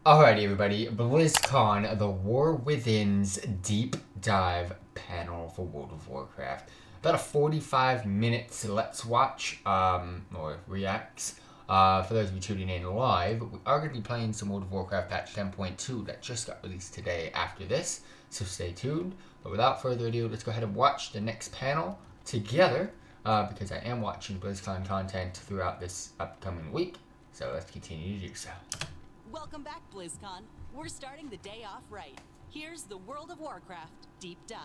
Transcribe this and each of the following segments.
Alrighty, everybody. Blizzcon, the War Within's deep dive panel for World of Warcraft. About a 45 minutes let's watch, or reacts. For those of you tuning in live, we are going to be playing some World of Warcraft patch 10.2 that just got released today after this, so stay tuned. But without further ado, let's go ahead and watch the next panel together, because I am watching BlizzCon content throughout this upcoming week, so let's continue to do so. Welcome back, BlizzCon. We're starting the day off right. Here's the World of Warcraft Deep Dive.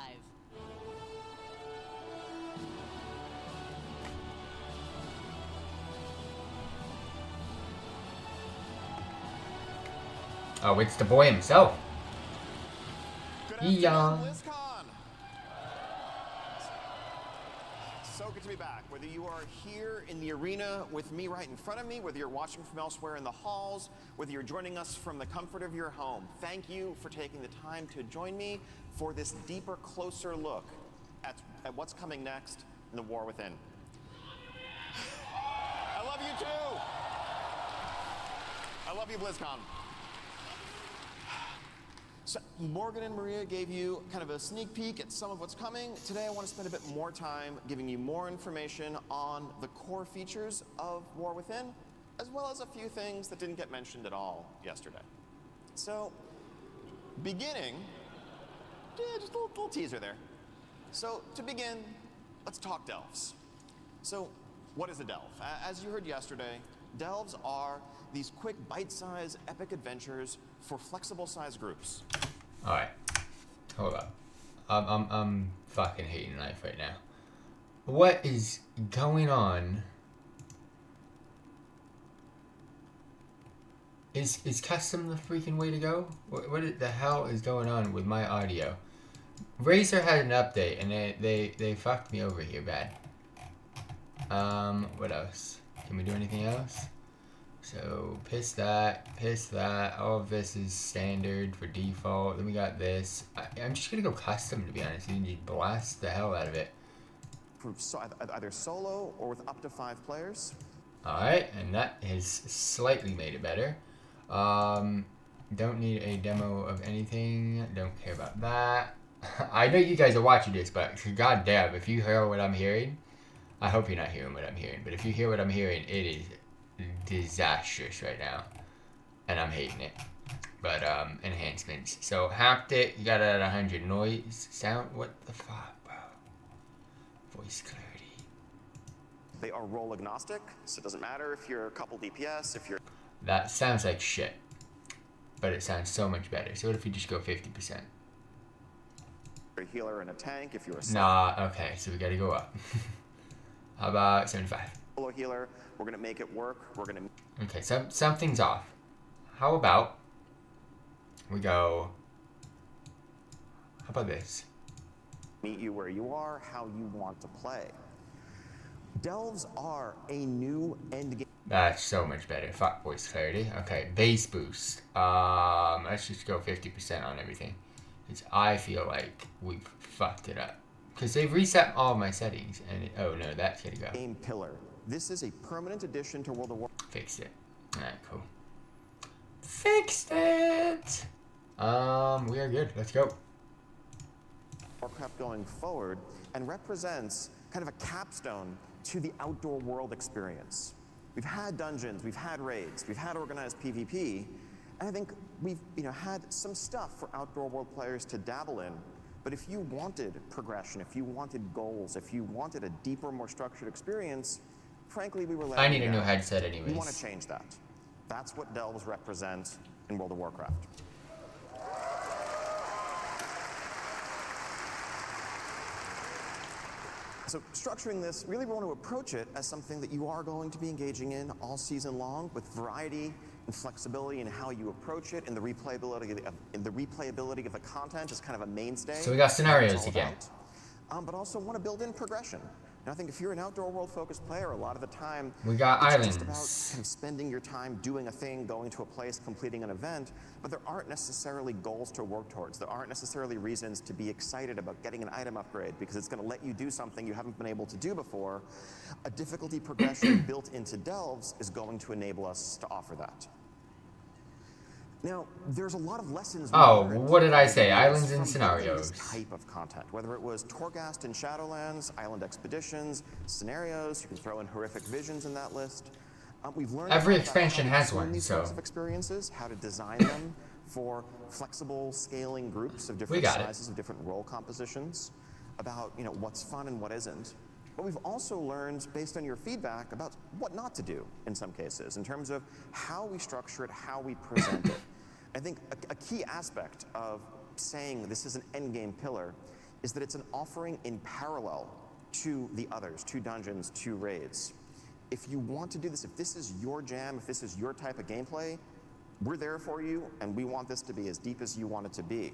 Oh, it's the boy himself. Good afternoon, Young. BlizzCon. So good to be back. Whether you are here in the arena with me right in front of me, whether you're watching from elsewhere in the halls, whether you're joining us from the comfort of your home, thank you for taking the time to join me for this deeper, closer look at what's coming next in the War Within. I love you too. I love you, BlizzCon. So Morgan and Maria gave you kind of a sneak peek at some of what's coming. Today I want to spend a bit more time giving you more information on the core features of War Within, as well as a few things that didn't get mentioned at all yesterday. So, beginning, just a little teaser there. So, to begin, let's talk delves. So, what is a delve? As you heard yesterday, delves are these quick, bite-sized, epic adventures for flexible-sized groups. Alright. Hold up. I'm fucking hating life right now. What is going on? Is custom the freaking way to go? What the hell is going on with my audio? Razer had an update and they fucked me over here bad. What else? Can we do anything else? So, piss that, all of this is standard for default, then we got this. I'm just gonna go custom, to be honest, you can just blast the hell out of it. For either solo or with up to 5 players. Alright, and that has slightly made it better. Don't need a demo of anything, don't care about that. I know you guys are watching this, but goddamn, if you hear what I'm hearing, I hope you're not hearing what I'm hearing, but if you hear what I'm hearing, it is disastrous right now, and I'm hating it. But enhancements. So haptic, you got it at 100. Noise, sound, what the fuck, bro? Voice clarity. They are role agnostic, so it doesn't matter if you're a couple DPS, if you're... That sounds like shit, but it sounds so much better. So what if you just go 50%? a healer and a tank, if you're a... Nah, okay, so we gotta go up. How about 75? Solo healer, we're gonna make it work, we're gonna... Okay, something's off. How about we go... How about this? Meet you where you are, how you want to play. Delves are a new endgame. That's so much better. Fuck voice clarity. Okay, base boost. Let's just go 50% on everything. Because I feel like we've fucked it up. Because they've reset all my settings. And oh no, that's gotta go. Game pillar. This is a permanent addition to World of Warcraft. Fixed it. Alright, cool. Fixed it! We are good. Let's go. Warcraft going forward and represents kind of a capstone to the outdoor world experience. We've had dungeons, we've had raids, we've had organized PvP, and I think we've had some stuff for outdoor world players to dabble in. But if you wanted progression, if you wanted goals, if you wanted a deeper, more structured experience, frankly, we were letting I need you a new down. headset anyways. We want to change that. That's what delves represent in World of Warcraft. So structuring this, really we want to approach it as something that you are going to be engaging in all season long with variety and flexibility in how you approach it, and the replayability of the content is kind of a mainstay. So we got scenarios again. But also want to build in progression. And I think if you're an outdoor world focused player, a lot of the time we got it's islands. just about kind of spending your time doing a thing, going to a place, completing an event, but there aren't necessarily goals to work towards. There aren't necessarily reasons to be excited about getting an item upgrade because it's going to let you do something you haven't been able to do before. A difficulty progression built into delves is going to enable us to offer that. Now, there's a lot of lessons. Oh, learned what did I say? from Islands and building scenarios. This type of content, whether it was Torghast and Shadowlands, Island Expeditions, scenarios. You can throw in horrific visions in that list. We've learned Every about expansion how to has tune one, these so- sorts of experiences, how to design them for flexible scaling groups of different got it. sizes, of different role compositions, about what's fun and what isn't. But we've also learned, based on your feedback, about what not to do in some cases, in terms of how we structure it, how we present it. I think a key aspect of saying this is an endgame pillar is that it's an offering in parallel to the others, to dungeons, to raids. If you want to do this, if this is your jam, if this is your type of gameplay, we're there for you, and we want this to be as deep as you want it to be.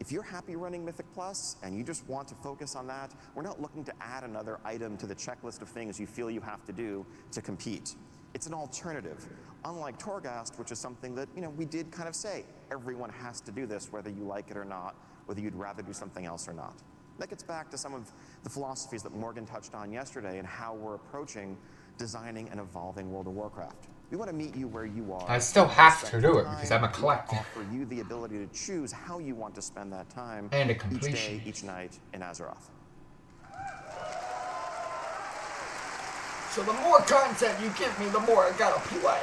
If you're happy running Mythic Plus and you just want to focus on that, we're not looking to add another item to the checklist of things you feel you have to do to compete. It's an alternative. Unlike Torghast, which is something that, we did kind of say, everyone has to do this, whether you like it or not, whether you'd rather do something else or not. That gets back to some of the philosophies that Morgan touched on yesterday and how we're approaching designing and evolving World of Warcraft. We want to meet you where you are. I still have to do it because I'm a collector. Offer you the ability to choose how you want to spend that time And a each completion. day, each night in Azeroth. So the more content you give me, the more I gotta play.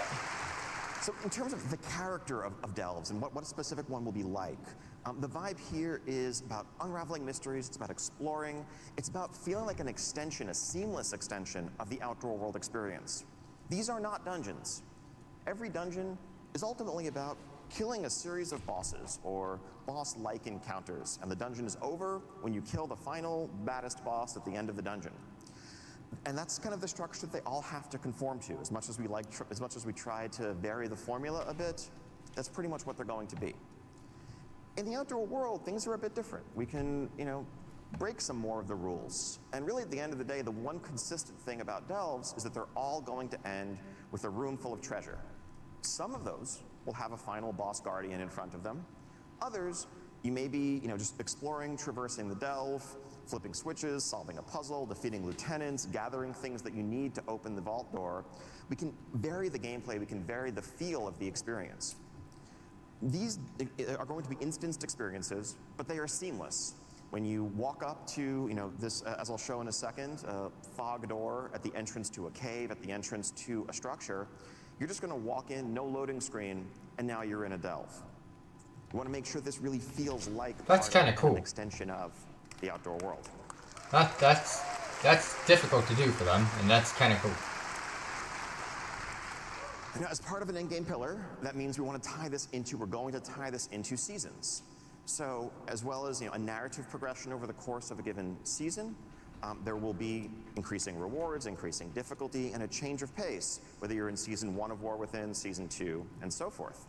So in terms of the character of Delves and what a specific one will be like, the vibe here is about unraveling mysteries, it's about exploring, it's about feeling like an extension, a seamless extension of the outdoor world experience. These are not dungeons. Every dungeon is ultimately about killing a series of bosses or boss-like encounters, and the dungeon is over when you kill the final baddest boss at the end of the dungeon. And that's kind of the structure that they all have to conform to. As much as we try to vary the formula a bit, that's pretty much what they're going to be. In the outdoor world, things are a bit different. We can, break some more of the rules. And really, at the end of the day, the one consistent thing about Delves is that they're all going to end with a room full of treasure. Some of those will have a final boss guardian in front of them. Others, you may be, just exploring, traversing the delve, flipping switches, solving a puzzle, defeating lieutenants, gathering things that you need to open the vault door. We can vary the gameplay, we can vary the feel of the experience. These are going to be instanced experiences, but they are seamless. When you walk up to, this, as I'll show in a second, a fog door at the entrance to a cave, at the entrance to a structure, you're just going to walk in, no loading screen, and now you're in a delve. You want to make sure this really feels like That's kind of cool. an extension of the outdoor world. That's difficult to do for them, and that's kind of cool. Now, as part of an endgame pillar, that means we're going to tie this into seasons. So, as well as a narrative progression over the course of a given season, there will be increasing rewards, increasing difficulty, and a change of pace, whether you're in Season 1 of War Within, Season 2, and so forth.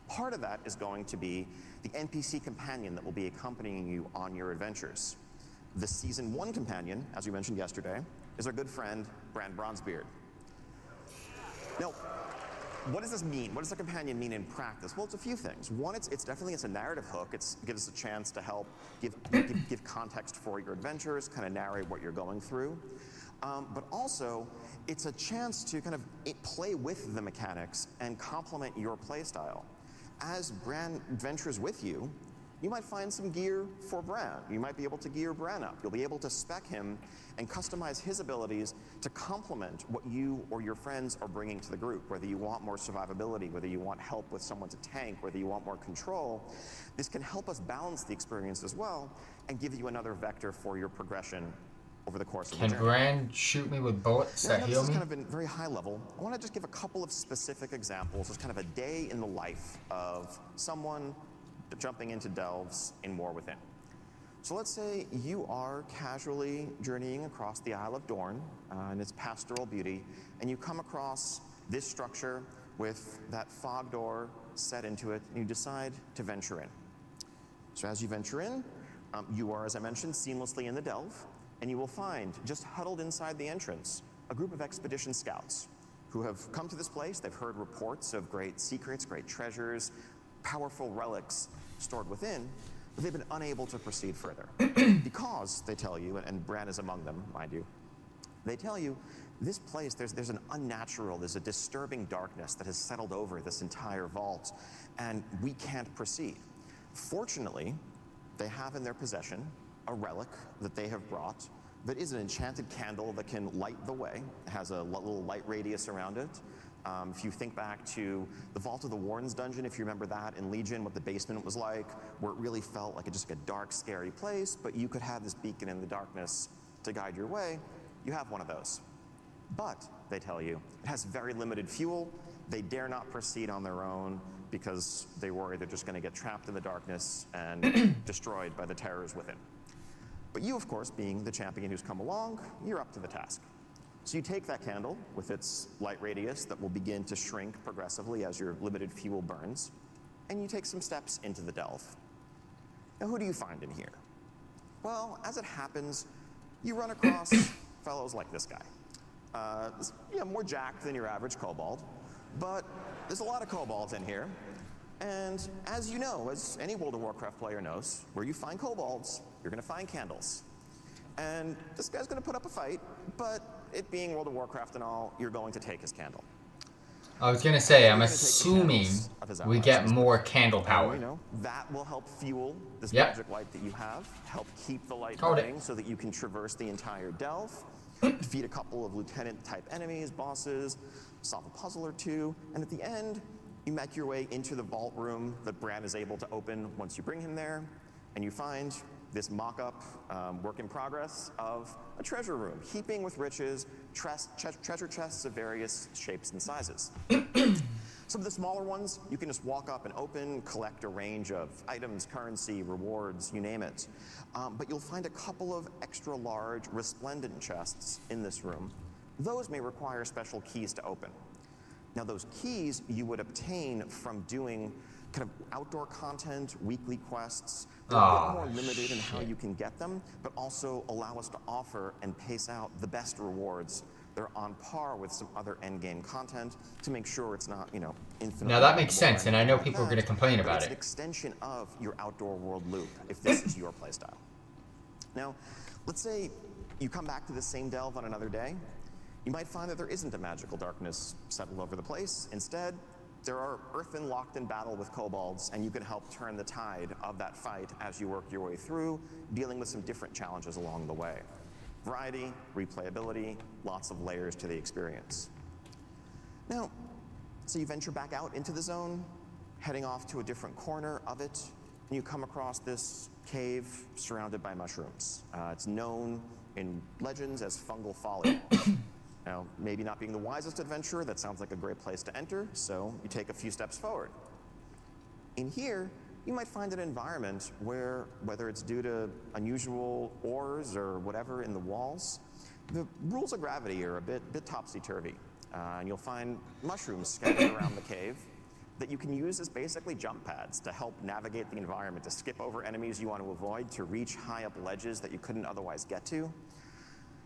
Part of that is going to be the NPC companion that will be accompanying you on your adventures. The Season 1 companion, as we mentioned yesterday, is our good friend, Bran Bronzebeard. Now, what does this mean? What does a companion mean in practice? Well, it's a few things. One, it's definitely a narrative hook. It gives us a chance to help give context for your adventures, kind of narrate what you're going through. But also, it's a chance to kind of play with the mechanics and complement your playstyle. As Bran adventures with you, you might find some gear for Bran. You might be able to gear Bran up. You'll be able to spec him and customize his abilities to complement what you or your friends are bringing to the group, whether you want more survivability, whether you want help with someone to tank, whether you want more control. This can help us balance the experience as well and give you another vector for your progression over the course of the journey. Can Bran shoot me with bullets that heal This is me? kind of been very high level. I want to just give a couple of specific examples as kind of a day in the life of someone jumping into delves in War Within. So let's say you are casually journeying across the Isle of Dorne and its pastoral beauty, and you come across this structure with that fog door set into it, and you decide to venture in. So as you venture in, you are, as I mentioned, seamlessly in the delve, and you will find, just huddled inside the entrance, a group of expedition scouts who have come to this place. They've heard reports of great secrets, great treasures, powerful relics stored within, but they've been unable to proceed further. Because, they tell you, and Bran is among them, mind you, they tell you this place, there's an unnatural, there's a disturbing darkness that has settled over this entire vault, and we can't proceed. Fortunately, they have in their possession a relic that they have brought that is an enchanted candle that can light the way. It has a little light radius around it. If you think back to the Vault of the Warden's dungeon, if you remember that in Legion, what the basement was like, where it really felt like just like a dark, scary place, but you could have this beacon in the darkness to guide your way, you have one of those. But, they tell you, it has very limited fuel. They dare not proceed on their own because they worry they're just going to get trapped in the darkness and destroyed by the terrors within. But you, of course, being the champion who's come along, you're up to the task. So you take that candle with its light radius that will begin to shrink progressively as your limited fuel burns, and you take some steps into the delve. Now, who do you find in here? Well, as it happens, you run across fellows like this guy. More jacked than your average kobold, but there's a lot of kobolds in here. And as you know, as any World of Warcraft player knows, where you find kobolds, you're going to find candles. And this guy's going to put up a fight, but it being World of Warcraft and all, you're going to take his candle. I was going to say, I'm assuming we get more candle power. That will help fuel this magic light that you have, help keep the light burning so that you can traverse the entire delve, defeat a couple of lieutenant-type enemies, bosses, solve a puzzle or two, and at the end, you make your way into the vault room that Bran is able to open once you bring him there, and you find this mock-up, work in progress of a treasure room, heaping with riches, treasure chests of various shapes and sizes. Some of the smaller ones, you can just walk up and open, collect a range of items, currency, rewards, you name it. But you'll find a couple of extra large, resplendent chests in this room. Those may require special keys to open. Now, those keys you would obtain from doing kind of outdoor content, weekly quests. They're a bit more limited in how you can get them, but also allow us to offer and pace out the best rewards. They're on par with some other endgame content to make sure it's not, infinite. Now that makes sense, and I know people are going to complain about it. It's an extension of your outdoor world loop, if this is your playstyle. Now, let's say you come back to the same delve on another day. You might find that there isn't a magical darkness settled over the place. Instead, there are earthen locked in battle with kobolds, and you can help turn the tide of that fight as you work your way through, dealing with some different challenges along the way. Variety, replayability, lots of layers to the experience. Now, so you venture back out into the zone, heading off to a different corner of it, and you come across this cave surrounded by mushrooms. It's known in legends as fungal folly. Now, maybe not being the wisest adventurer, that sounds like a great place to enter, so you take a few steps forward. In here, you might find an environment where, whether it's due to unusual ores or whatever in the walls, the rules of gravity are a bit topsy-turvy. And you'll find mushrooms scattered around the cave that you can use as basically jump pads to help navigate the environment, to skip over enemies you want to avoid, to reach high up ledges that you couldn't otherwise get to.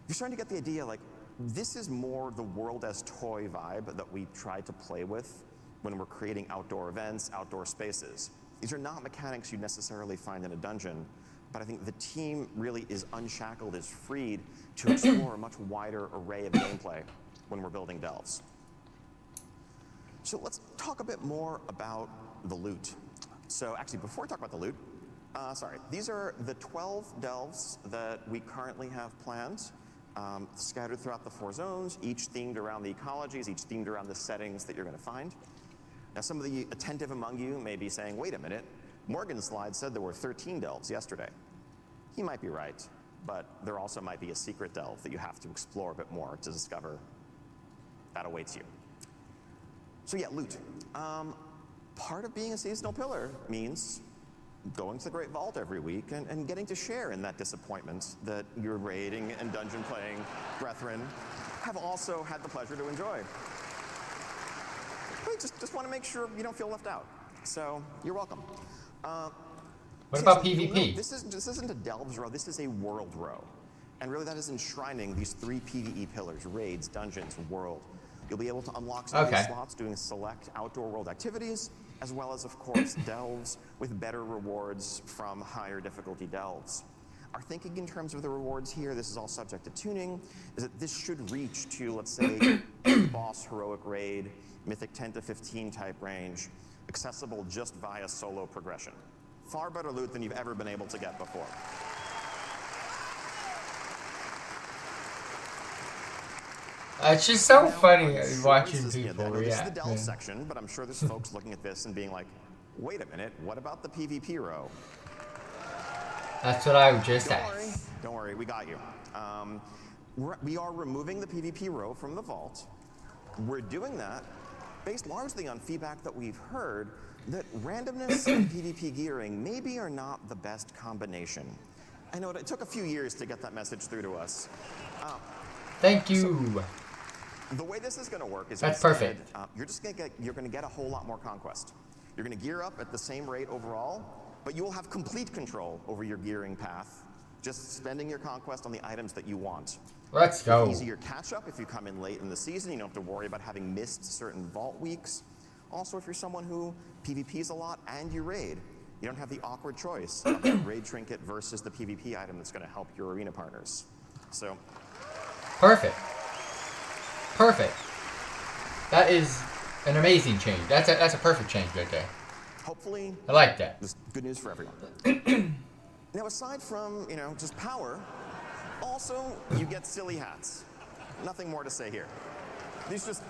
You're starting to get the idea, like, this is more the world as toy vibe that we try to play with when we're creating outdoor events, outdoor spaces. These are not mechanics you'd necessarily find in a dungeon, but I think the team really is unshackled, is freed to explore a much wider array of gameplay when we're building delves. So let's talk a bit more about the loot. So actually, before I talk about the loot, these are the 12 delves that we currently have planned. Scattered throughout the 4 zones, each themed around the ecologies, each themed around the settings that you're going to find. Now, some of the attentive among you may be saying, wait a minute, Morgan's slide said there were 13 delves yesterday. He might be right, but there also might be a secret delve that you have to explore a bit more to discover. That awaits you. So yeah, loot. Part of being a seasonal pillar means going to the Great Vault every week and getting to share in that disappointment that your raiding and dungeon playing brethren have also had the pleasure to enjoy. But just want to make sure you don't feel left out. So you're welcome. What about PvP? This isn't a delves row, this is a world row. And really that is enshrining these 3 PvE pillars: raids, dungeons, world. You'll be able to unlock some of these slots doing select outdoor world activities, as well as, of course, delves with better rewards from higher difficulty delves. Our thinking in terms of the rewards here, this is all subject to tuning, is that this should reach to, let's say, end boss heroic raid, mythic 10 to 15 type range, accessible just via solo progression. Far better loot than you've ever been able to get before. It's just so Now, funny I'm sure watching this is- people I know this is the react. delve man. section, but I'm sure there's folks looking at this and being like, wait a minute, what about the PvP row? That's what I would just Don't worry, ask. don't worry, we got you. We are removing the PvP row from the vault. We're doing that based largely on feedback that we've heard that randomness and PvP gearing maybe are not the best combination. I know it took a few years to get that message through to us. Thank you. The way this is going to work is That's instead, perfect. you're going to get a whole lot more conquest. You're going to gear up at the same rate overall, but you will have complete control over your gearing path, just spending your conquest on the items that you want. Let's go. Easier catch up if you come in late in the season. You don't have to worry about having missed certain vault weeks. Also, if you're someone who PvPs a lot and you raid, you don't have the awkward choice of the raid trinket versus the PvP item that's going to help your arena partners. So, Perfect. Perfect. That is an amazing change. That's a perfect change right there. hopefully, I like that. this is good news for everyone. Now, aside from, just power, also, you get silly hats. Nothing more to say here. These just...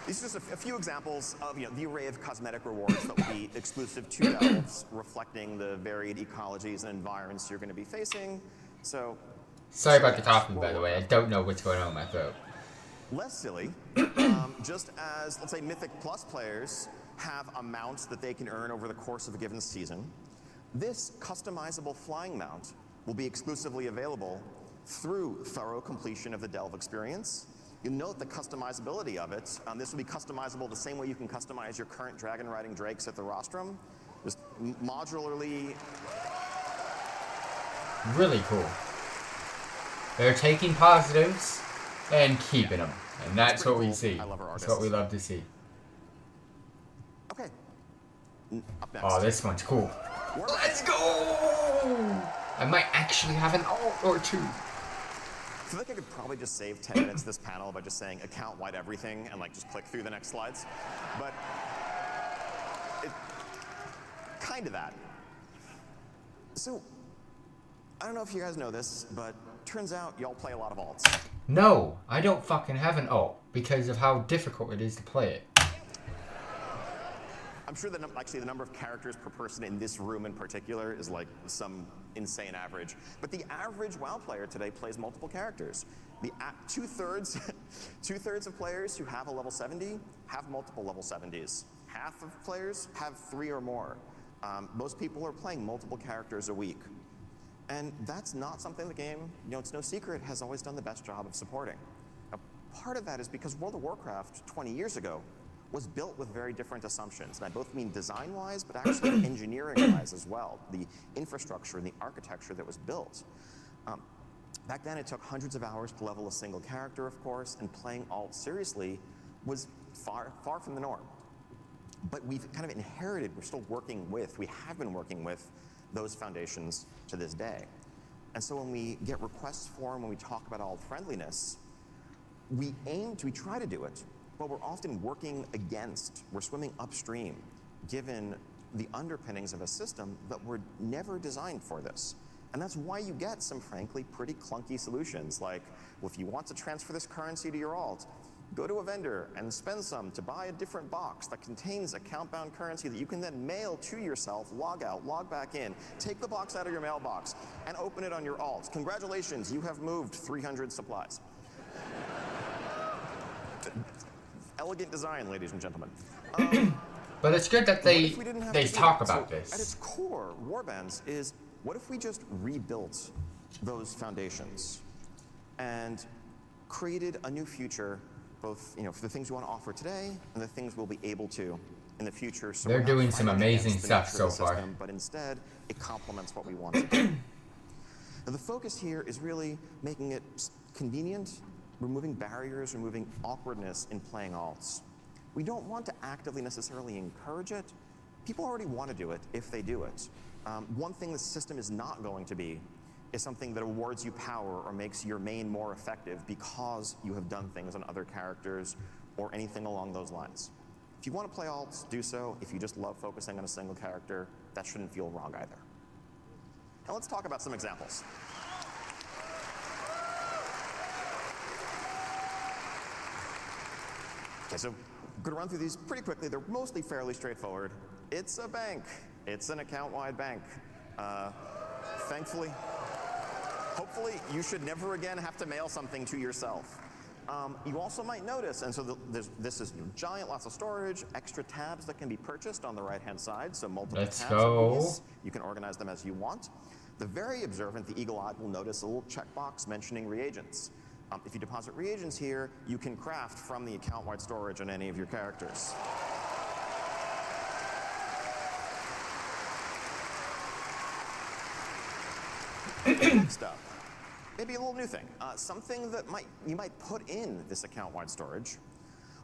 These are just a few examples of the array of cosmetic rewards that will be exclusive to delves, reflecting the varied ecologies and environments you're going to be facing. So, Sorry about the coughing, by the way. I don't know what's going on in my throat. less silly, just as, let's say, Mythic Plus players have amounts that they can earn over the course of a given season, this customizable flying mount will be exclusively available through thorough completion of the delve experience. You'll note the customizability of it. This will be customizable the same way you can customize your current dragon riding drakes at the rostrum. Just modularly. Really cool. They're taking positives and keeping them. And that's pretty what we cool. see. I love our That's what we artists. love to see. Okay. Up next. Oh, this one's cool. Let's go! I might actually have an alt or two. I feel like I could probably just save 10 minutes this panel by just saying account wide everything and just click through the next slides. But it kind of that. So I don't know if you guys know this, but turns out y'all play a lot of alts. No, I don't fucking have an alt because of how difficult it is to play it. I'm sure that actually the number of characters per person in this room in particular is like some insane average. But the average WoW player today plays multiple characters. The two-thirds of players who have a level 70 have multiple level 70s. Half of players have 3 or more. Most people are playing multiple characters a week. And that's not something the game, it's no secret, has always done the best job of supporting. Now, part of that is because World of Warcraft 20 years ago was built with very different assumptions. And I both mean design-wise, but actually engineering-wise as well. The infrastructure and the architecture that was built. Back then, it took hundreds of hours to level a single character, of course, and playing alt seriously was far, far from the norm. But we've kind of inherited, we have been working with those foundations to this day. And so when we get requests for them, when we talk about alt friendliness, we try to do it, but we're often we're swimming upstream, given the underpinnings of a system that were never designed for this. And that's why you get some, frankly, pretty clunky solutions, like, well, if you want to transfer this currency to your alt, go to a vendor and spend some to buy a different box that contains account-bound currency that you can then mail to yourself, log out, log back in, take the box out of your mailbox, and open it on your alt. Congratulations, you have moved 300 supplies. Elegant design, ladies and gentlemen. But it's good that they talk about At this. its core, Warbands is, what if we just rebuilt those foundations and created a new future, both for the things we want to offer today and the things we'll be able to in the future. So They're we're not doing some fighting amazing against the stuff nature of so the far. system, but instead, it complements what we want to do. Now, the focus here is really making it convenient, removing barriers, removing awkwardness in playing alts. We don't want to actively necessarily encourage it, people already want to do it if they do it. One thing the system is not going to be is something that awards you power or makes your main more effective because you have done things on other characters or anything along those lines. If you want to play alts, do so. If you just love focusing on a single character, that shouldn't feel wrong either. Now let's talk about some examples. Okay, so I'm going to run through these pretty quickly. They're mostly fairly straightforward. It's a bank. It's an account-wide bank. Thankfully, hopefully, you should never again have to mail something to yourself. You also might notice, and so this is giant, lots of storage, extra tabs that can be purchased on the right-hand side, so multiple Let's tabs. go. You can organize them as you want. The very observant, the eagle-eyed, will notice a little checkbox mentioning reagents. If you deposit reagents here, you can craft from the account-wide storage on any of your characters. Next up, maybe a little new thing. Something that you might put in this account-wide storage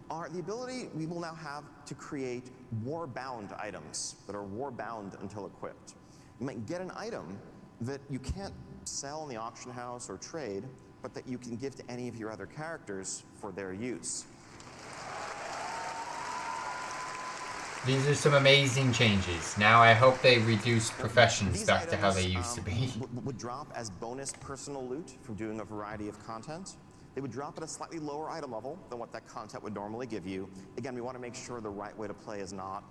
are the ability we will now have to create war-bound items that are war-bound until equipped. You might get an item that you can't sell in the auction house or trade, but that you can give to any of your other characters for their use. These are some amazing changes. Now I hope they reduce professions back to how they used to be. Would drop as bonus personal loot from doing a variety of content. They would drop at a slightly lower item level than what that content would normally give you. Again, we want to make sure the right way to play is not,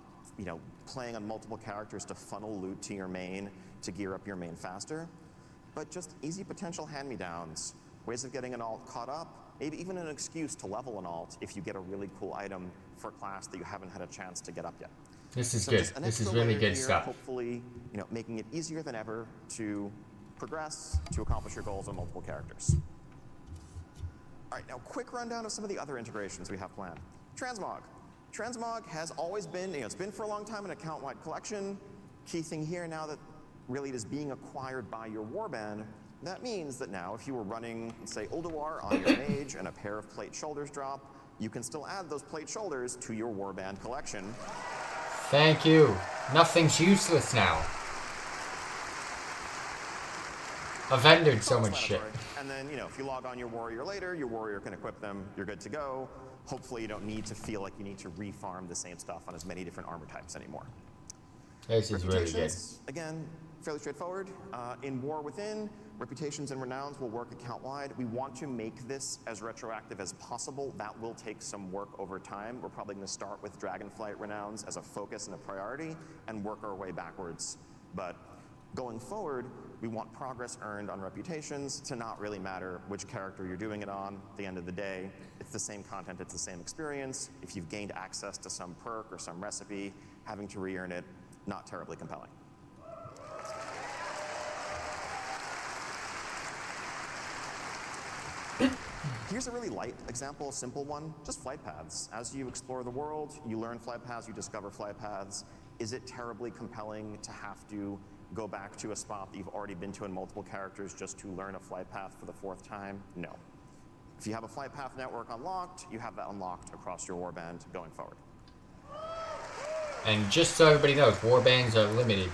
playing on multiple characters to funnel loot to your main, to gear up your main faster, but just easy potential hand-me-downs, ways of getting an alt caught up, maybe even an excuse to level an alt if you get a really cool item for a class that you haven't had a chance to get up yet. This is good. This is really good stuff. Hopefully, making it easier than ever to progress, to accomplish your goals on multiple characters. All right, now quick rundown of some of the other integrations we have planned. Transmog. Transmog has always been, it's been for a long time an account-wide collection. Key thing here now that really it is being acquired by your warband. That means that now if you were running, say, Ulduar on your mage and a pair of plate shoulders drop, you can still add those plate shoulders to your warband collection. Thank you. Nothing's useless now. I've vendored so much shit. And then, if you log on your warrior later, your warrior can equip them, you're good to go. Hopefully you don't need to feel like you need to refarm the same stuff on as many different armor types anymore. This is really good. Again, fairly straightforward. In War Within, reputations and renowns will work account-wide. We want to make this as retroactive as possible. That will take some work over time. We're probably going to start with Dragonflight renowns as a focus and a priority and work our way backwards. But going forward, we want progress earned on reputations to not really matter which character you're doing it on. At the end of the day, it's the same content, it's the same experience. If you've gained access to some perk or some recipe, having to re-earn it, not terribly compelling. Here's a really light example, a simple one, just flight paths. As you explore the world, you learn flight paths, you discover flight paths. Is it terribly compelling to have to go back to a spot that you've already been to in multiple characters just to learn a flight path for the 4th time? No. If you have a flight path network unlocked, you have that unlocked across your warband going forward. And just so everybody knows, warbands are limited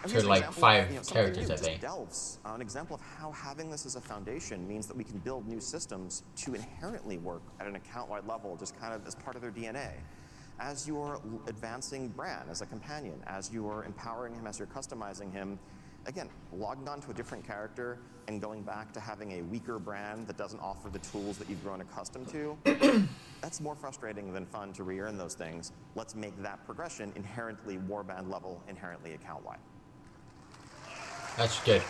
to like 5 characters, I think. Delves, an example of how having this as a foundation means that we can build new systems to inherently work at an account-wide level, just kind of as part of their DNA. As you're advancing Bran as a companion, as you're empowering him, as you're customizing him, again, logging on to a different character and going back to having a weaker Bran that doesn't offer the tools that you've grown accustomed to, that's more frustrating than fun to re-earn those things. Let's make that progression inherently warband level, inherently account-wide. That's good.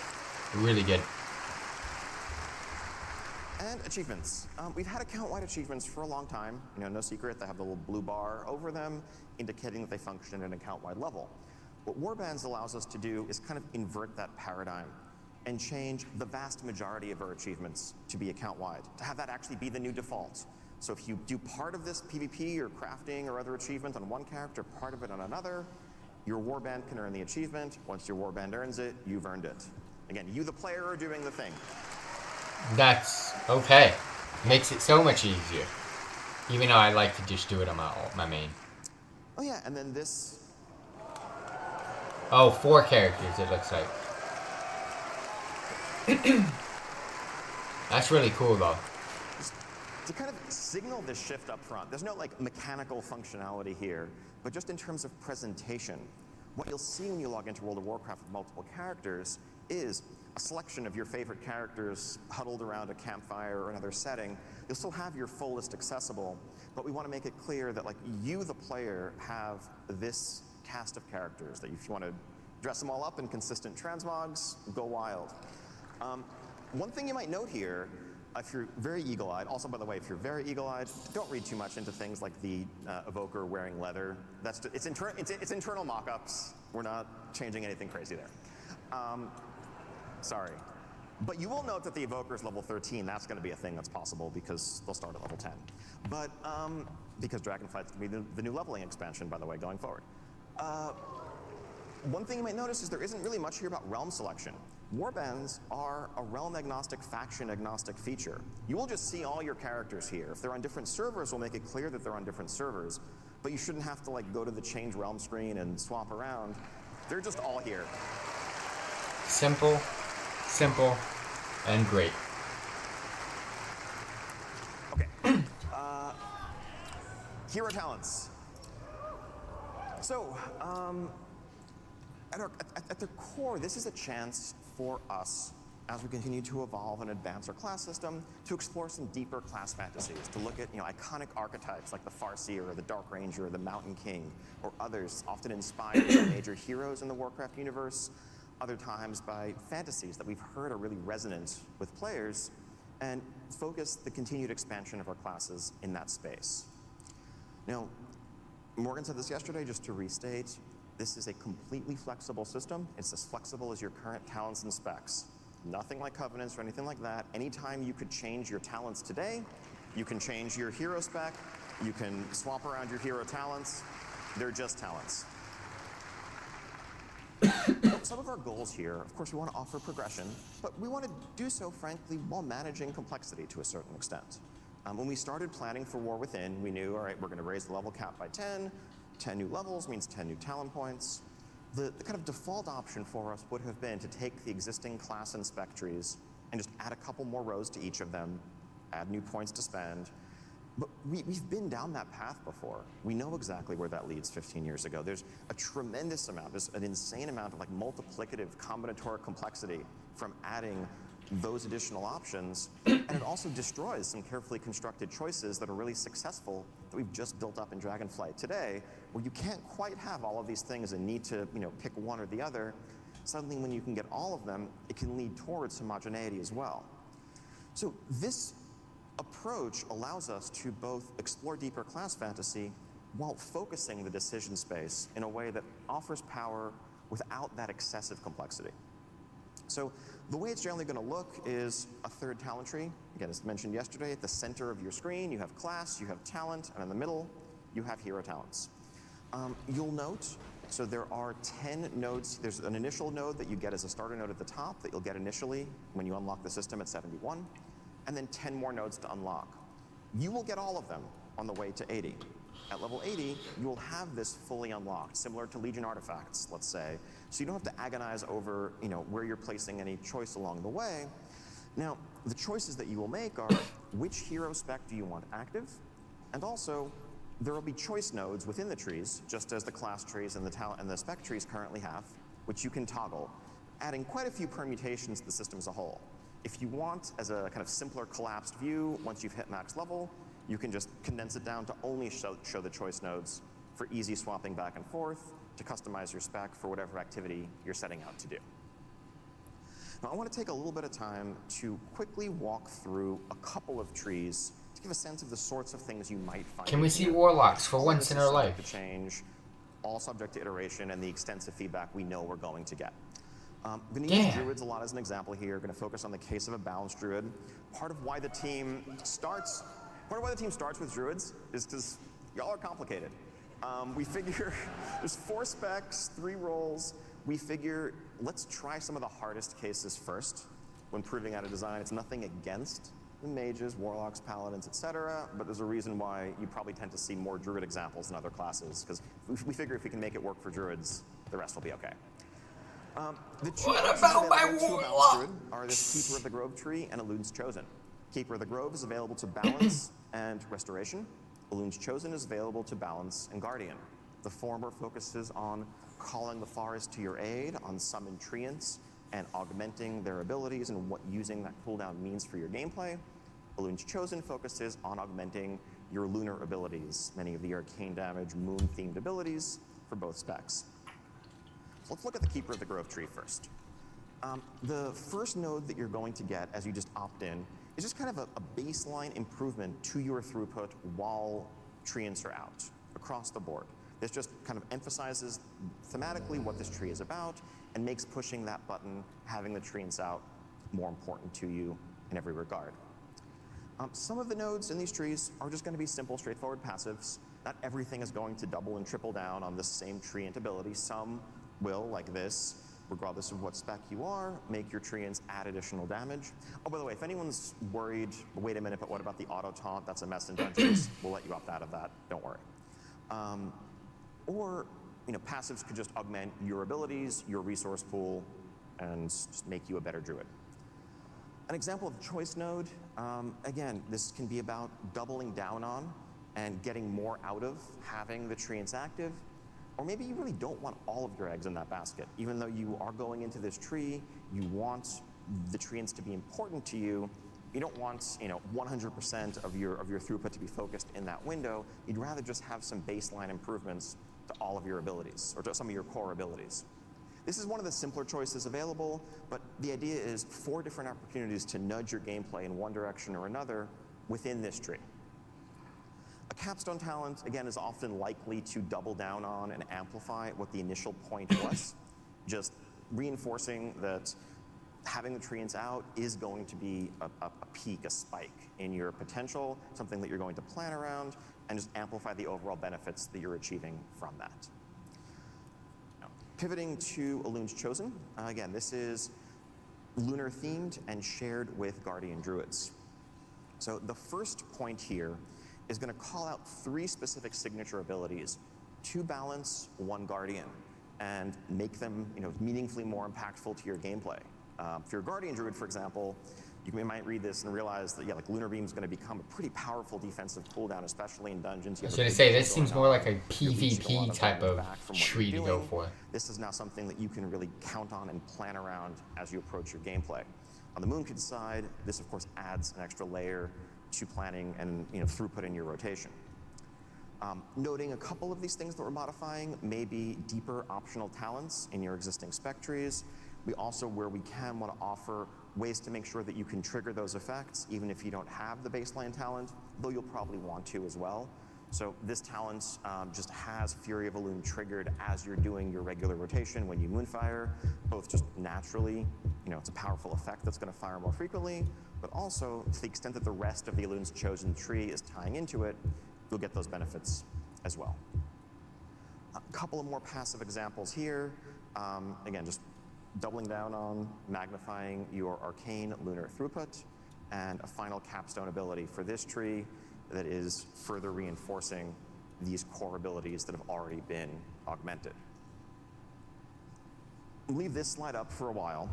Really good. And achievements. We've had account-wide achievements for a long time. No secret, they have the little blue bar over them, indicating that they function at an account-wide level. What Warbands allows us to do is kind of invert that paradigm and change the vast majority of our achievements to be account-wide, to have that actually be the new default. So if you do part of this PvP or crafting or other achievement on one character, part of it on another, your warband can earn the achievement. Once your warband earns it, you've earned it. Again, you the player are doing the thing. That's okay. Makes it so much easier. Even though I like to just do it on my main. Oh yeah, and then this Oh, 4 characters, it looks like. That's really cool, though. To kind of signal this shift up front, there's no like mechanical functionality here, but just in terms of presentation, what you'll see when you log into World of Warcraft with multiple characters is a selection of your favorite characters huddled around a campfire or another setting. You'll still have your full list accessible, but we want to make it clear that like you, the player, have this cast of characters that if you want to dress them all up in consistent transmogs, go wild. One thing you might note here, if you're very eagle-eyed, also by the way, if you're very eagle-eyed, don't read too much into things like the evoker wearing leather. That's just, it's internal mock-ups. We're not changing anything crazy there. Sorry. But you will note that the evoker is level 13. That's going to be a thing that's possible because they'll start at level 10. But because Dragonflight's going to be the new leveling expansion, by the way, going forward. One thing you might notice is there isn't really much here about realm selection. Warbands are a realm-agnostic, faction-agnostic feature. You will just see all your characters here. If they're on different servers, we'll make it clear that they're on different servers. But you shouldn't have to like go to the change realm screen and swap around. They're just all here. Simple, simple, and great. Okay. Hero talents. So, at their core, this is a chance for us, as we continue to evolve and advance our class system, to explore some deeper class fantasies, to look at iconic archetypes like the Farseer or the Dark Ranger or the Mountain King, or others often inspired by major heroes in the Warcraft universe, other times by fantasies that we've heard are really resonant with players, and focus the continued expansion of our classes in that space. Now, Morgan said this yesterday, just to restate, this is a completely flexible system. It's as flexible as your current talents and specs. Nothing like covenants or anything like that. Anytime you could change your talents today, you can change your hero spec, you can swap around your hero talents. They're just talents. Some of our goals here, of course, we want to offer progression, but we want to do so, frankly, while managing complexity to a certain extent. When we started planning for War Within, we knew, all right, we're going to raise the level cap by 10. 10 new levels means 10 new talent points. The kind of default option for us would have been to take the existing class and spec trees and just add a couple more rows to each of them, add new points to spend. But we've been down that path before. We know exactly where that leads 15 years ago. There's a tremendous amount, there's an insane amount of like multiplicative combinatoric complexity from adding those additional options, and it also destroys some carefully constructed choices that are really successful that we've just built up in Dragonflight today, where you can't quite have all of these things and need to pick one or the other. Suddenly when you can get all of them, it can lead towards homogeneity as well. So this approach allows us to both explore deeper class fantasy while focusing the decision space in a way that offers power without that excessive complexity. So the way it's generally going to look is a third talent tree. Again, as mentioned yesterday, at the center of your screen, you have class, you have talent, and in the middle, you have hero talents. You'll note, so there are 10 nodes. There's an initial node that you get as a starter node at the top that you'll get initially when you unlock the system at 71, and then 10 more nodes to unlock. You will get all of them on the way to 80. At level 80, you will have this fully unlocked, similar to Legion artifacts, let's say. So you don't have to agonize over, where you're placing any choice along the way. Now, the choices that you will make are which hero spec do you want active, and also there will be choice nodes within the trees, just as the class trees and the talent and the spec trees currently have, which you can toggle, adding quite a few permutations to the system as a whole. If you want, as a kind of simpler collapsed view, once you've hit max level, you can just condense it down to only show the choice nodes for easy swapping back and forth to customize your spec for whatever activity you're setting out to do. Now, I want to take a little bit of time to quickly walk through a couple of trees to give a sense of the sorts of things you might find. Can we see warlocks for once in our life? To change, all subject to iteration and the extensive feedback we know we're going to get. I'm going to use druids a lot as an example here. Going to focus on the case of a balanced druid. Part of why the team starts with druids is because y'all are complicated. We figure there's 4 specs, 3 roles. We figure let's try some of the hardest cases first when proving out a design. It's nothing against the mages, warlocks, paladins, etc. But there's a reason why you probably tend to see more druid examples than other classes, because we figure if we can make it work for druids, The rest will be okay. The two What options about my available to a warlock? balance druid are this Keeper of the Grove tree and Elun's Chosen. Keeper of the Grove is available to balance and restoration. Elun's Chosen is available to balance and guardian. The former focuses on calling the forest to your aid, on summoned treants, and augmenting their abilities and what using that cooldown means for your gameplay. Elun's Chosen focuses on augmenting your lunar abilities, many of the arcane damage, moon-themed abilities for both specs. So let's look at the Keeper of the Grove tree first. The first node that you're going to get as you just opt in is just kind of a baseline improvement to your throughput while treants are out across the board. This just kind of emphasizes thematically what this tree is about and makes pushing that button, having the treants out, more important to you in every regard. Some of the nodes in these trees are just going to be simple, straightforward passives. Not everything is going to double and triple down on the same treant ability. Some will, like this, regardless of what spec you are, make your treants add additional damage. Oh, by the way, if anyone's worried, wait a minute, but what about the auto taunt? That's a mess in dungeons. We'll let you opt out of that. Don't worry. Or, passives could just augment your abilities, your resource pool, and just make you a better druid. An example of choice node, again, this can be about doubling down on and getting more out of having the treants active. Or maybe you really don't want all of your eggs in that basket. Even though you are going into this tree, you want the treants to be important to you. You don't want 100% of your throughput to be focused in that window. You'd rather just have some baseline improvements to all of your abilities, or to some of your core abilities. This is one of the simpler choices available, but the idea is 4 different opportunities to nudge your gameplay in one direction or another within this tree. A capstone talent, again, is often likely to double down on and amplify what the initial point was, just reinforcing that having the treants out is going to be a peak, a spike in your potential, something that you're going to plan around, and just amplify the overall benefits that you're achieving from that. Now, pivoting to Elun's Chosen, again, this is lunar themed and shared with Guardian Druids. So the first point here is going to call out 3 specific signature abilities, 2 balance, 1 guardian, and make them meaningfully more impactful to your gameplay. If you're a Guardian Druid, for example, you might read this and realize that, like, Lunar Beam is going to become a pretty powerful defensive cooldown, especially in dungeons. I was going to say, this seems more like a PvP type of tree to go for. This is now something that you can really count on and plan around as you approach your gameplay. On the Moonkid side, this, of course, adds an extra layer to planning and throughput in your rotation. Noting a couple of these things that we're modifying, maybe deeper optional talents in your existing spec trees. We also, where we can, want to offer ways to make sure that you can trigger those effects even if you don't have the baseline talent, though you'll probably want to as well. So this talent just has Fury of Elune triggered as you're doing your regular rotation when you Moonfire, both just naturally, it's a powerful effect that's going to fire more frequently, but also to the extent that the rest of the Elun's Chosen tree is tying into it, you'll get those benefits as well. A couple of more passive examples here. Again, just doubling down on magnifying your arcane lunar throughput, and a final capstone ability for this tree that is further reinforcing these core abilities that have already been augmented. We'll leave this slide up for a while.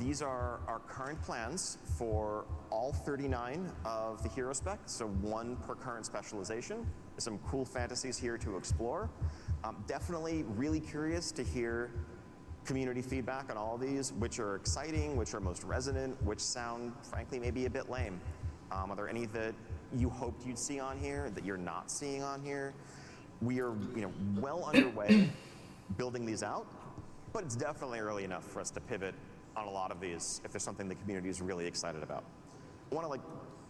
These are our current plans for all 39 of the hero specs, so 1 per current specialization. There's some cool fantasies here to explore. Definitely really curious to hear community feedback on all of these, which are exciting, which are most resonant, which sound, frankly, maybe a bit lame. Are there any that you hoped you'd see on here that you're not seeing on here? We are, well underway building these out, but it's definitely early enough for us to pivot on a lot of these if there's something the community is really excited about. I want to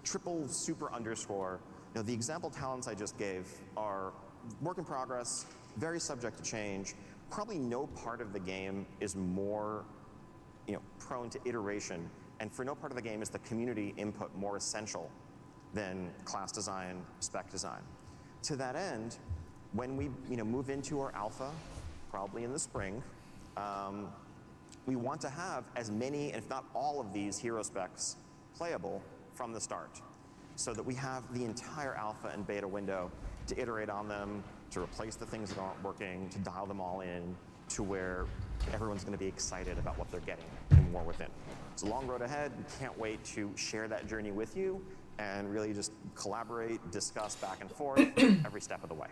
triple super underscore, the example talents I just gave are work in progress, very subject to change. Probably no part of the game is more prone to iteration, and for no part of the game is the community input more essential than class design, spec design. To that end, when we move into our alpha, probably in the spring, we want to have as many, if not all of these hero specs playable from the start, so that we have the entire alpha and beta window to iterate on them, to replace the things that aren't working, to dial them all in, to where everyone's going to be excited about what they're getting in War Within. It's a long road ahead. We can't wait to share that journey with you and really just collaborate, discuss back and forth every step of the way.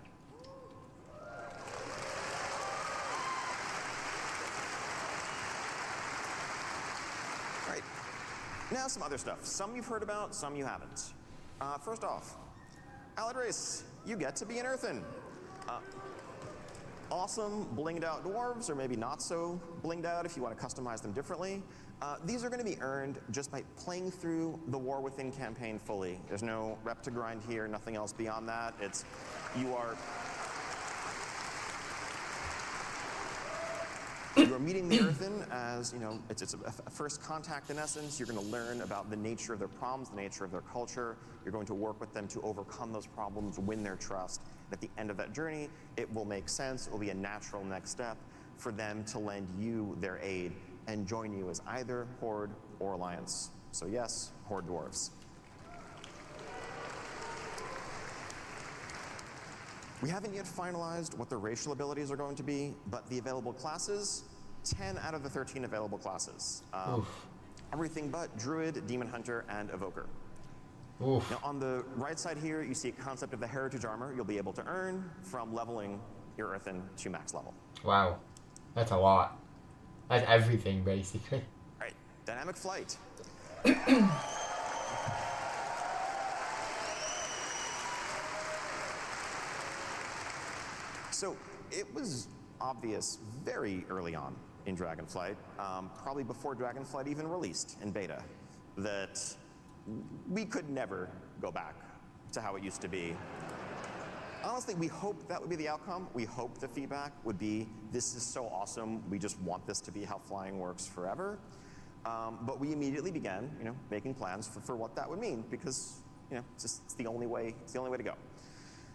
All right, now some other stuff. Some you've heard about, some you haven't. First off, Allied Race, you get to be an Earthen. Awesome blinged out dwarves, or maybe not so blinged out if you want to customize them differently. These are going to be earned just by playing through the War Within campaign fully. There's no rep to grind here, nothing else beyond that. You are meeting the Earthen as, it's a first contact in essence. You're going to learn about the nature of their problems, the nature of their culture. You're going to work with them to overcome those problems, win their trust. At the end of that journey, it will make sense. It will be a natural next step for them to lend you their aid and join you as either Horde or Alliance. So yes, Horde dwarves. We haven't yet finalized what the racial abilities are going to be, but the available classes, 10 out of the 13 available classes. Everything but Druid, Demon Hunter, and Evoker. Oof. Now on the right side here, you see a concept of the Heritage Armor you'll be able to earn from leveling your Earthen to max level. Wow, that's a lot. That's everything, basically. All right, Dynamic Flight. So it was obvious very early on in Dragonflight, probably before Dragonflight even released in beta, that we could never go back to how it used to be. Honestly, we hoped that would be the outcome. We hoped the feedback would be, this is so awesome, we just want this to be how flying works forever. But we immediately began, making plans for what that would mean, because, it's the only way to go.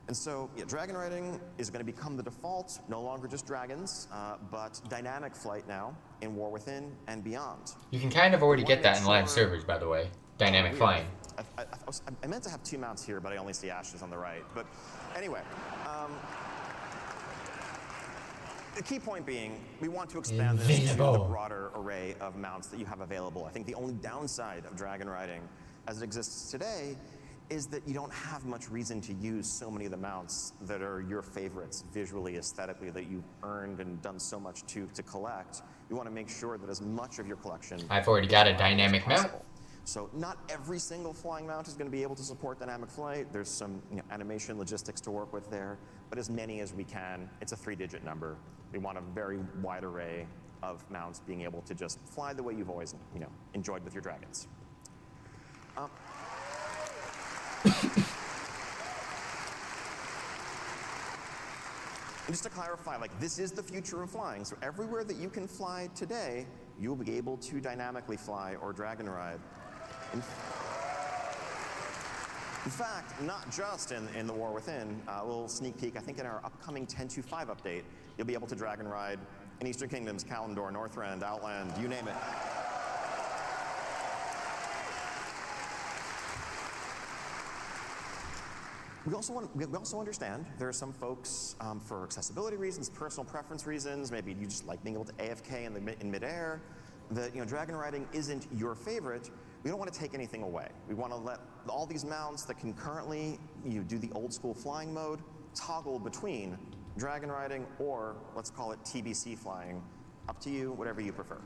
And so, dragon riding is going to become the default, no longer just dragons, but dynamic flight now in War Within and beyond. You can kind of already get that in live servers, by the way. Dynamic flying. I meant to have two mounts here, but I only see Ashes on the right. But anyway, the key point being, we want to expand this to the broader array of mounts that you have available. I think the only downside of dragon riding as it exists today is that you don't have much reason to use so many of the mounts that are your favorites visually, aesthetically, that you've earned and done so much to collect. You want to make sure that as much of your collection... I've already got a dynamic mount. So not every single flying mount is going to be able to support dynamic flight. There's some animation logistics to work with there, but as many as we can. It's a 3-digit number. We want a very wide array of mounts being able to just fly the way you've always enjoyed with your dragons. And just to clarify, this is the future of flying. So everywhere that you can fly today, you'll be able to dynamically fly or dragon ride. In fact, not just in the War Within, a little sneak peek, I think in our upcoming 10.2.5 update, you'll be able to dragon ride in Eastern Kingdoms, Kalimdor, Northrend, Outland, you name it. We also understand there are some folks, for accessibility reasons, personal preference reasons, maybe you just like being able to AFK in midair, that dragon riding isn't your favorite. We don't want to take anything away. We want to let all these mounts that can currently do the old school flying mode toggle between dragon riding or let's call it TBC flying. Up to you, whatever you prefer.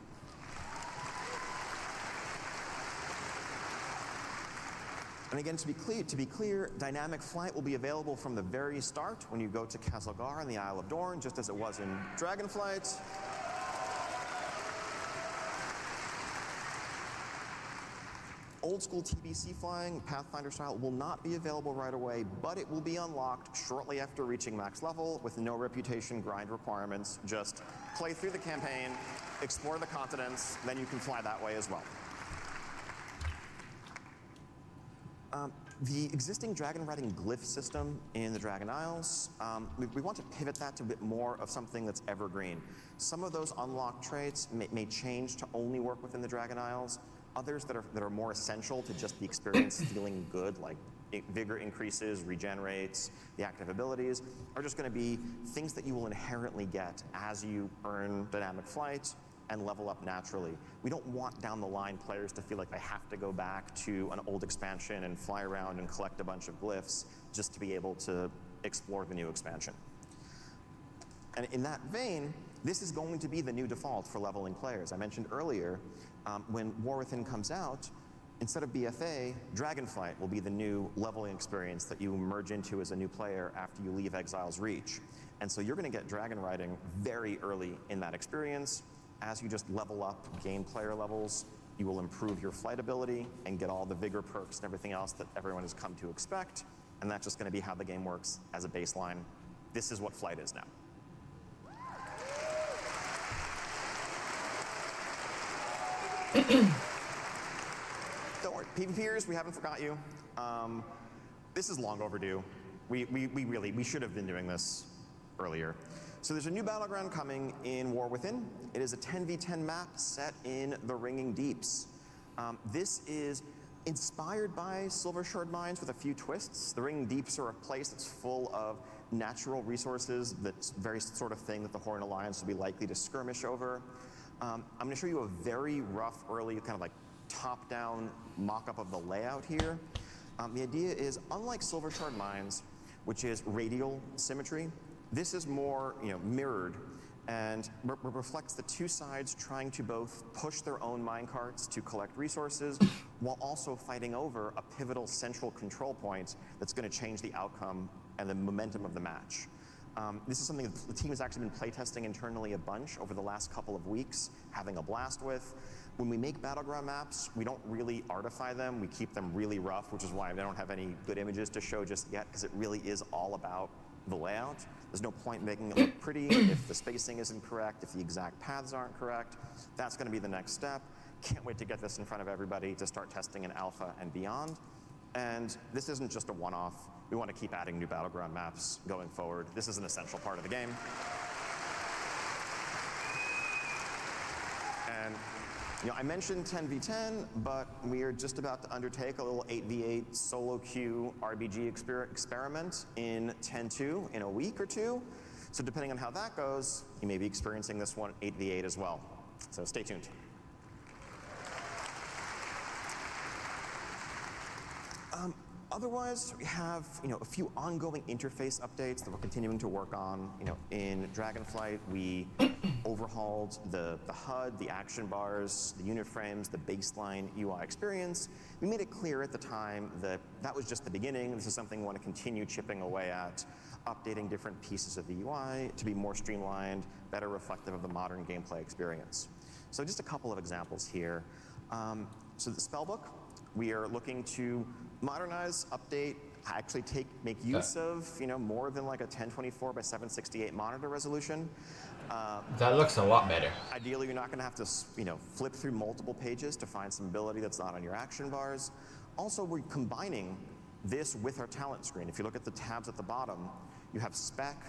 And again, to be clear, dynamic flight will be available from the very start when you go to Kazalgar and the Isle of Dorn, just as it was in Dragonflight. Old school TBC flying, Pathfinder style, will not be available right away, but it will be unlocked shortly after reaching max level with no reputation grind requirements. Just play through the campaign, explore the continents, then you can fly that way as well. The existing dragon riding glyph system in the Dragon Isles, we want to pivot that to a bit more of something that's evergreen. Some of those unlocked traits may change to only work within the Dragon Isles. Others that are more essential to just the experience feeling good, like vigor increases, regenerates, the active abilities, are just going to be things that you will inherently get as you earn dynamic flight and level up naturally. We don't want down the line players to feel like they have to go back to an old expansion and fly around and collect a bunch of glyphs just to be able to explore the new expansion. And in that vein, this is going to be the new default for leveling players. I mentioned earlier, when War Within comes out, instead of BFA, Dragonflight will be the new leveling experience that you merge into as a new player after you leave Exile's Reach. And so you're going to get dragon riding very early in that experience. As you just level up, gain player levels, you will improve your flight ability and get all the vigor perks and everything else that everyone has come to expect. And that's just going to be how the game works as a baseline. This is what flight is now. Don't worry, PvPers, we haven't forgot you. This is long overdue. We should have been doing this earlier. So there's a new battleground coming in War Within. It is a 10v10 map set in the Ringing Deeps. This is inspired by Silver Shard Mines with a few twists. The Ringing Deeps are a place that's full of natural resources, that's very sort of thing that the Horn Alliance will be likely to skirmish over. I'm going to show you a very rough, early, kind of like top-down mock-up of the layout here. The idea is, unlike Silver Shard Mines, which is radial symmetry, this is more, mirrored and reflects the two sides trying to both push their own minecarts to collect resources while also fighting over a pivotal central control point that's going to change the outcome and the momentum of the match. This is something that the team has actually been playtesting internally a bunch over the last couple of weeks, having a blast with. When we make battleground maps, we don't really artify them. We keep them really rough, which is why they don't have any good images to show just yet, because it really is all about the layout. There's no point making it look pretty if the spacing isn't correct, if the exact paths aren't correct. That's going to be the next step. Can't wait to get this in front of everybody to start testing in alpha and beyond. And this isn't just a one-off. We want to keep adding new battleground maps going forward. This is an essential part of the game. And I mentioned 10v10, but we are just about to undertake a little 8v8 solo queue RBG experiment in 10.2 in a week or two. So depending on how that goes, you may be experiencing this one 8v8 as well. So stay tuned. Otherwise, we have a few ongoing interface updates that we're continuing to work on. In Dragonflight, we overhauled the HUD, the action bars, the unit frames, the baseline UI experience. We made it clear at the time that that was just the beginning. This is something we want to continue chipping away at, updating different pieces of the UI to be more streamlined, better reflective of the modern gameplay experience. So just a couple of examples here. So the spellbook, we are looking to modernize, update, actually make use of more than like a 1024 by 768 monitor resolution. That looks a lot better. Ideally, you're not going to have to flip through multiple pages to find some ability that's not on your action bars. Also, we're combining this with our talent screen. If you look at the tabs at the bottom, you have spec,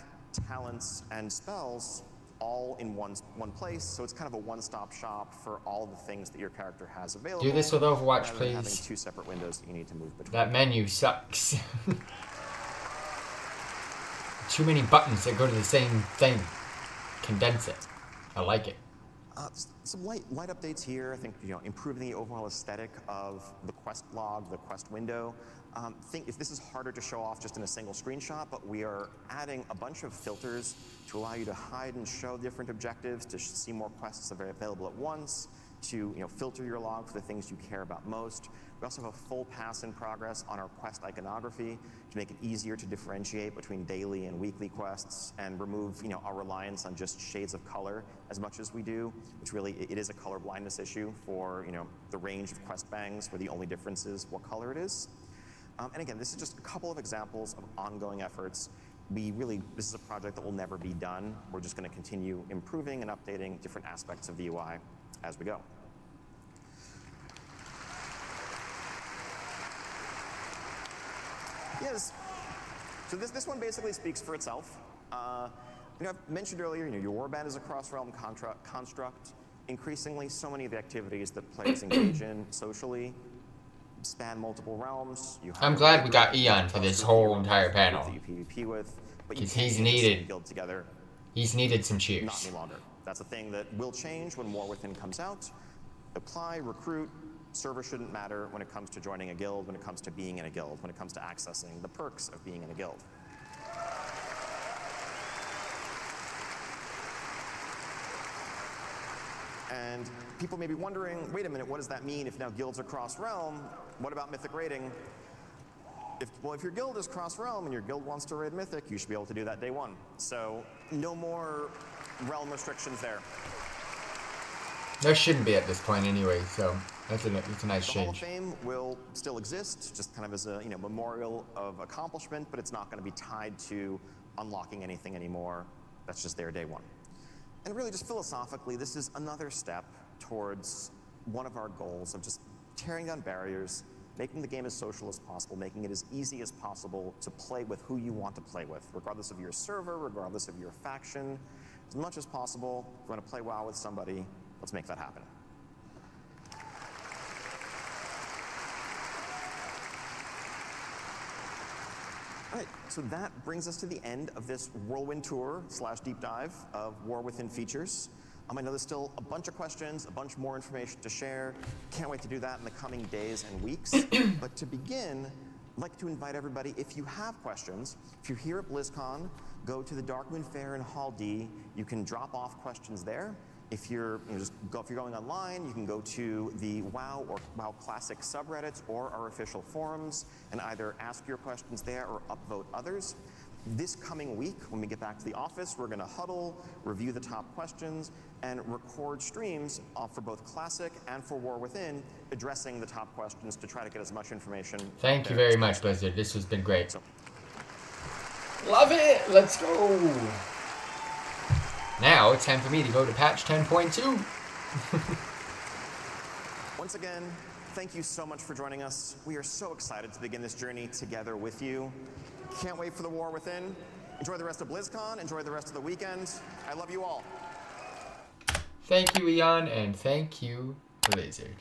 talents, and spells all in one place, so it's kind of a one-stop shop for all the things that your character has available. Do this with Overwatch, rather than please. having two separate windows that you need to move between. That menu sucks. Too many buttons that go to the same thing. Condense it. I like it. Some light updates here. I think improving the overall aesthetic of the quest log, the quest window. If this is harder to show off just in a single screenshot, but we are adding a bunch of filters to allow you to hide and show different objectives, to see more quests that are available at once, to filter your log for the things you care about most. We also have a full pass in progress on our quest iconography to make it easier to differentiate between daily and weekly quests and remove our reliance on just shades of color as much as we do, which really it is a color blindness issue for the range of quest bangs where the only difference is what color it is. And again, this is just a couple of examples of ongoing efforts. This is a project that will never be done. We're just going to continue improving and updating different aspects of the UI as we go. Yes. So this one basically speaks for itself. I've mentioned earlier, your warband is a cross-realm construct. Increasingly, so many of the activities that players engage in socially span multiple realms. You I'm glad we got Eon for this whole entire panel. That you PvP with, but you Because can't he's be in the same needed. guild together. He's needed some Not cheers. any longer. That's a thing that will change when War Within comes out. Apply, recruit, server shouldn't matter when it comes to joining a guild, when it comes to being in a guild, when it comes to accessing the perks of being in a guild. And people may be wondering, wait a minute, what does that mean if now guilds are cross-realm? What about Mythic raiding? If your guild is cross-realm and your guild wants to raid Mythic, you should be able to do that day one. So no more realm restrictions there. There shouldn't be at this point anyway, so it's a nice The Hall of change. Fame will still exist, just kind of as a memorial of accomplishment, but it's not going to be tied to unlocking anything anymore. That's just there day one. And really, just philosophically, this is another step towards one of our goals of just tearing down barriers, making the game as social as possible, making it as easy as possible to play with who you want to play with, regardless of your server, regardless of your faction. As much as possible, if you want to play WoW with somebody, let's make that happen. All right, so that brings us to the end of this whirlwind tour / deep dive of War Within features. I know there's still a bunch of questions, a bunch more information to share. Can't wait to do that in the coming days and weeks. But to begin, I'd like to invite everybody, if you have questions, if you're here at BlizzCon, go to the Darkmoon Fair in Hall D. You can drop off questions there. If you're going online, you can go to the WoW or WoW Classic subreddits or our official forums and either ask your questions there or upvote others. This coming week, when we get back to the office, we're going to huddle, review the top questions, and record streams for both Classic and for War Within, addressing the top questions to try to get as much information. Thank you very much, Blizzard. This has been great. Love it! Let's go! Now it's time for me to go to patch 10.2. Once again, thank you so much for joining us. We are so excited to begin this journey together with you. Can't wait for the War Within. Enjoy the rest of BlizzCon. Enjoy the rest of the weekend. I love you all. Thank you, Eon, and thank you, Blizzard.